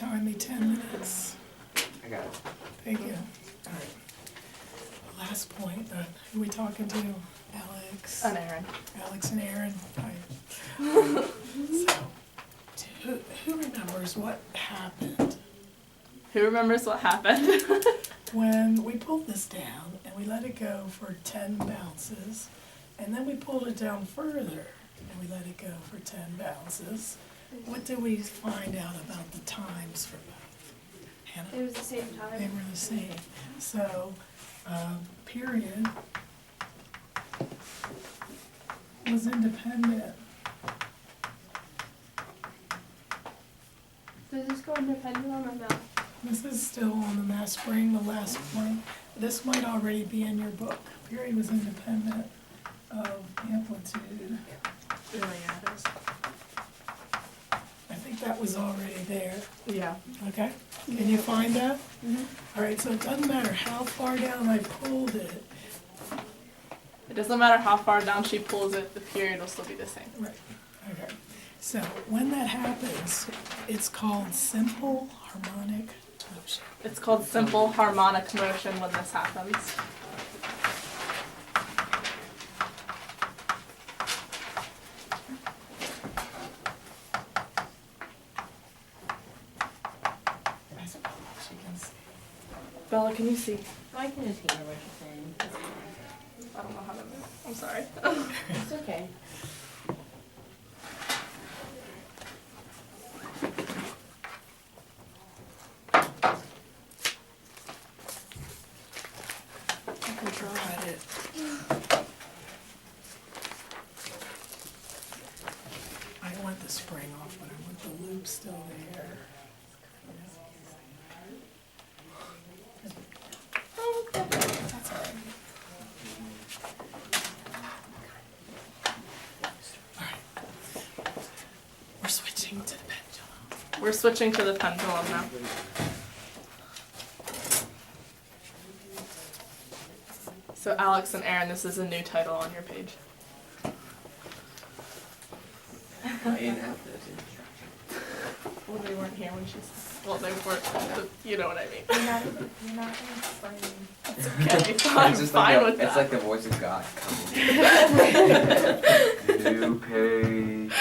time me 10 minutes? I got it. Thank you. All right. Last point, who are we talking to? Alex? And Aaron. Alex and Aaron. Hi. So, who remembers what happened Who remembers what happened? when we pulled this down and we let it go for 10 bounces, and then we pulled it down further and we let it go for 10 bounces? What did we find out about the times for both? Hannah? It was the same They time. were the same. So, period was independent. Does this go independent on or not? This is still on the mass spring, the last point. This might already be in your book. Period was independent of amplitude. Yeah, it is. I think that was already there. Yeah. Okay? Can you find that? Mhm. All right, so it doesn't matter how far down I pulled it. It doesn't matter how far down she pulls it, the period will still be the same. Right. Okay. So when that happens, it's called simple harmonic motion. It's called simple harmonic motion when this happens. I suppose you can see. Bella, can you see? I can just hear what you're saying. I don't know how to move. I'm sorry. It's okay. I can try it. I want the spring off, but I want the loop still there. That's all right. All right. We're switching to the pendulum. We're switching to the pendulum now. So Alex and Aaron, this is a new title on your page. I didn't have this. Well, they weren't here when she said. Well, they weren't. You know what I mean. You're not gonna explain. It's okay. I'm It's just fine like with it's that. like the voice of God coming. New page.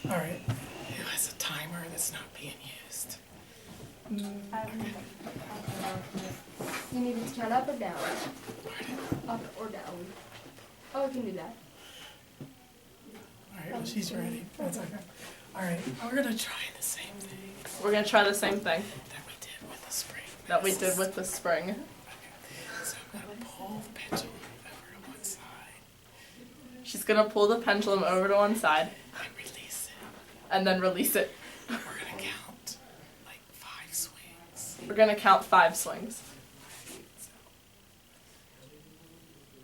All right. Who has a timer that's not being used? You need it to count up or down? Up or down? Oh, I can do that. All right, well, she's ready. That's okay. All right, we're gonna try the same thing We're gonna try the same thing that we did with the spring. that we did with the spring. Okay. So I'm gonna pull the pendulum over to one side She's gonna pull the pendulum over to one side and release it. and then release it. And we're gonna count like 5 swings. We're gonna count 5 swings. So,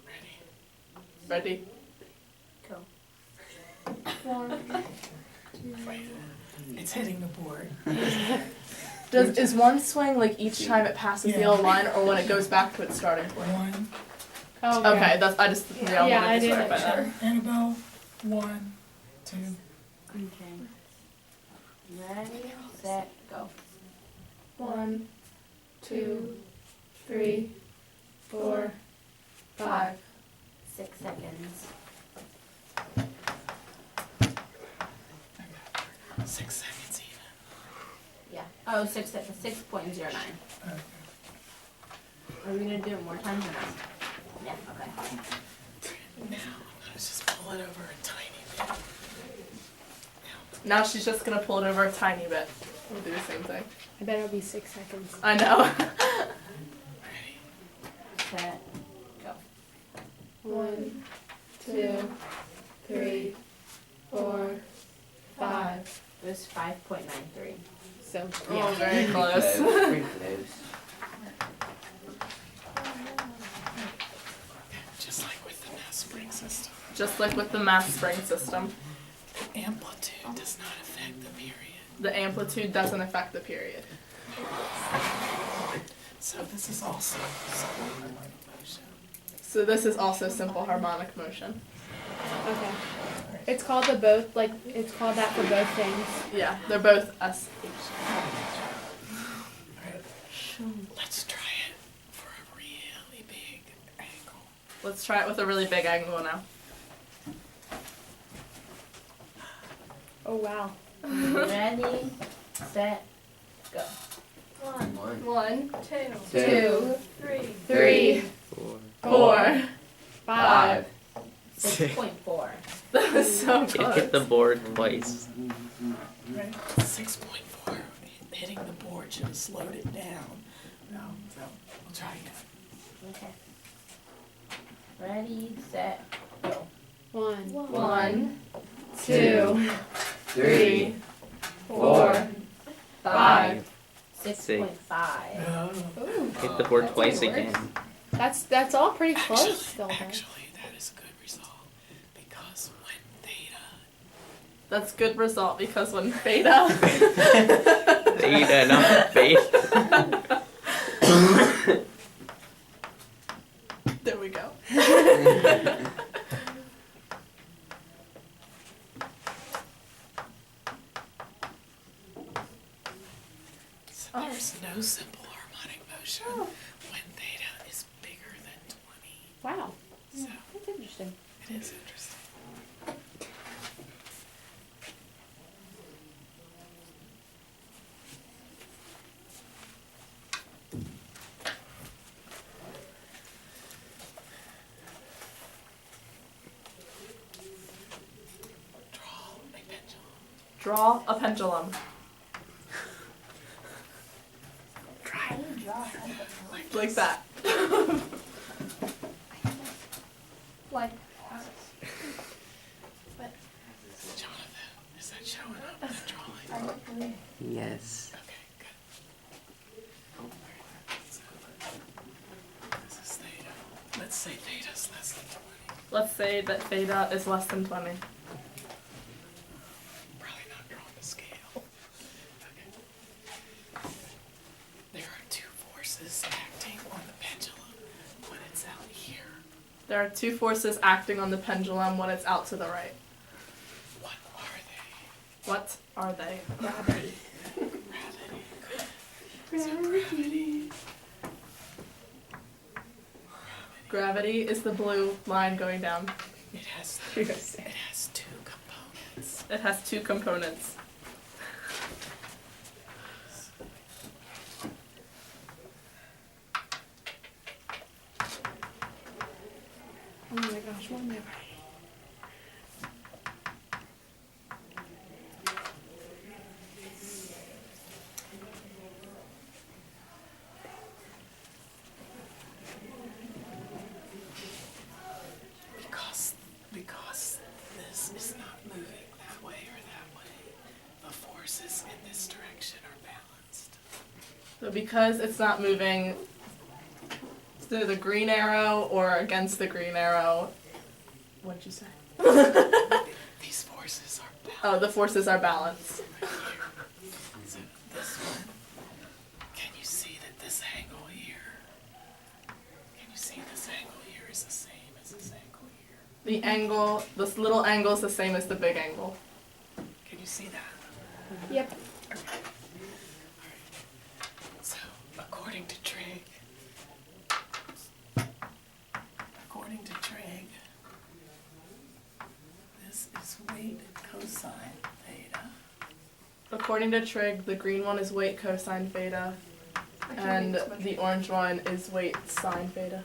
ready? Ready? Go. 1, Wait. It's hitting the board. Is one swing like each time it passes the Yeah. yellow line, or when it goes back to its starting point? 1, Oh, Okay, that's I just Yeah, I wanted to did clarify it, that. sure. Annabelle. 1, 2. Okay. Ready, set, go. 1, 2, 3, 4, 5. 6 seconds. 6 seconds even. Yeah. Oh, 6 seconds. 6.09. Okay. Are we gonna do it more times or not? Yeah. Okay. Now I'm gonna just pull it over a tiny bit. Now she's just gonna pull it over a tiny bit. We'll do the same thing. I bet it'll be 6 seconds. I know. Ready? Set, go. 1, 2, 3, 4, 5. It was 5.93. So, Oh, very close. Pretty close. Just like with the mass spring system. Just like with the mass spring system, Amplitude does not affect the period. the amplitude doesn't affect the period. So this is also simple harmonic motion. So this is also simple harmonic motion. okay. All right. It's called the both, like, it's called that for both things. Yeah, they're both SH. Alright, let's try it for a really big angle. Let's try it with a really big angle now. Oh, wow. Ready, set, go. One, 1, two, 2, 3, 3, 4, 4, 5. 6.4. That was so It close. hit the board twice. Right, 6.4. Hitting the board should have slowed it down. No, so we'll try again. Okay. Ready, set, go. 1, 1, 2, 3, 4, 5. 6.5. Ooh, Hit the board That's twice how it works. again. that's all pretty close still. though. Actually, that is a good result because when theta That's good result because when theta. Theta, not beta. There we go. So there's no simple harmonic motion when theta is bigger than 20. Wow, So that's interesting. it is interesting. Draw a pendulum. Draw a pendulum. Try Like that. Like, Jonathan, is that showing up in the drawing? Yes. Okay, good. So, this is theta. Let's say theta's less than 20. Let's say that theta is less than 20. Probably not drawing the scale. Okay. There are two forces acting on the pendulum when it's out here. There are two forces acting on the pendulum when it's out to the right. What are they? What are they? gravity. Gravity. Good. So gravity. Gravity is the blue line going down. It has two components. It has two components. Oh my gosh, one more. Because this is not moving that way or that way, the forces in this direction are balanced. So because it's not moving through the green arrow or against the green arrow, what did you say? These forces are balanced. Oh, the forces are balanced. Right here. So this one, can you see that this angle here? Can you see this angle here is the same as this angle here? The angle, this little angle is the same as the big angle. Can you see that? Yep. Okay. Alright. So, according to Trig, this is weight cosine theta. According to Trig, the green one is weight cosine theta, and the orange one is weight sine theta.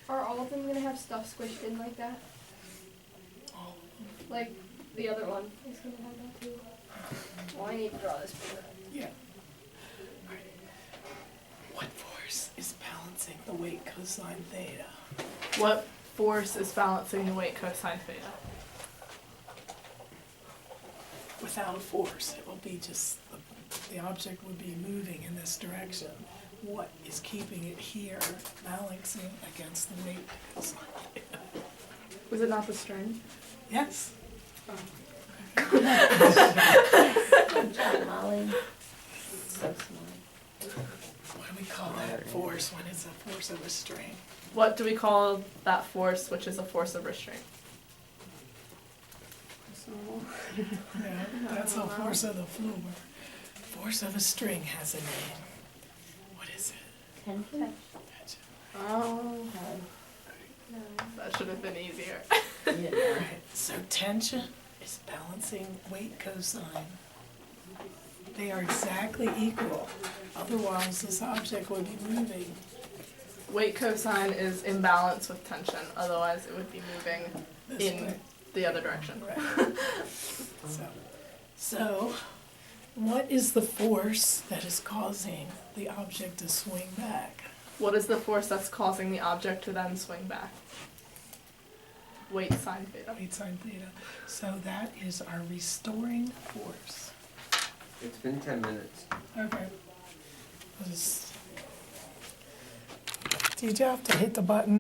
Are all of them gonna have stuff squished in like that? All Like the other one is gonna have that too. Well, I need to draw this bigger. Yeah. Alright. What force is balancing the weight cosine theta? What force is balancing the weight cosine theta? Without a force, it will be just, the object would be moving in this direction. What is keeping it here, balancing against the weight cosine theta? Was it not the string? Yes. Good job, Molly. So smart. What do we call that force when it's a force of a string? What do we call that force which is a force of restraint? Yeah, that's the force of the floor. Force of a string has a name. What is it? Tension? Oh, that should have been easier. Alright, so tension is balancing weight cosine. They are exactly equal, otherwise this object would be moving Weight cosine is imbalance with tension, otherwise it would be moving this in way. the other direction. Right. So, what is the force that is causing the object to swing back? What is the force that's causing the object to then swing back? Weight sine theta. Weight sine theta. So that is our restoring force. It's been 10 minutes. Okay. Did you have to hit the button?